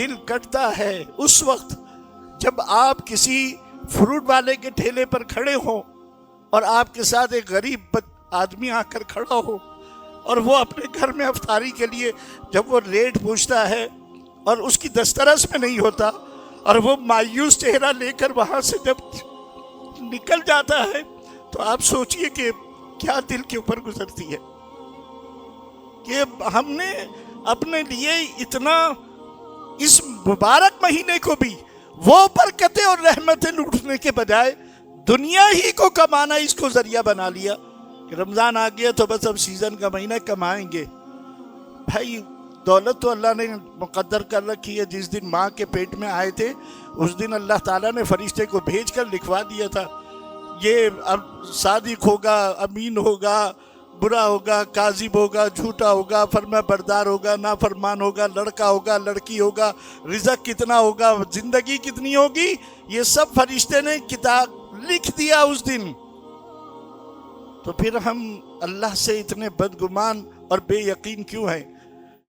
دل کٹتا ہے اس وقت جب آپ کسی فروٹ والے کے ٹھیلے پر کھڑے ہوں اور آپ کے ساتھ ایک غریب آدمی آ کر کھڑا ہو اور وہ اپنے گھر میں افطاری کے لیے جب وہ ریٹ پوچھتا ہے اور اس کی دسترس میں نہیں ہوتا اور وہ مایوس چہرہ لے کر وہاں سے جب نکل جاتا ہے تو آپ سوچئے کہ کیا دل کے اوپر گزرتی ہے کہ ہم نے اپنے لیے اتنا اس مبارک مہینے کو بھی وہ برکتیں اور رحمتیں لوٹنے کے بجائے دنیا ہی کو کمانا اس کو ذریعہ بنا لیا کہ رمضان آ گیا تو بس اب سیزن کا مہینہ کمائیں گے. بھائی دولت تو اللہ نے مقدر کر رکھی ہے. جس دن ماں کے پیٹ میں آئے تھے اس دن اللہ تعالیٰ نے فرشتے کو بھیج کر لکھوا دیا تھا یہ اب صادق ہوگا، امین ہوگا، برا ہوگا، کاذب ہوگا، جھوٹا ہوگا، فرما بردار ہوگا، نافرمان ہوگا، لڑکا ہوگا، لڑکی ہوگا، رزق کتنا ہوگا، زندگی کتنی ہوگی. یہ سب فرشتے نے کتاب لکھ دیا اس دن. تو پھر ہم اللہ سے اتنے بدگمان اور بے یقین کیوں ہیں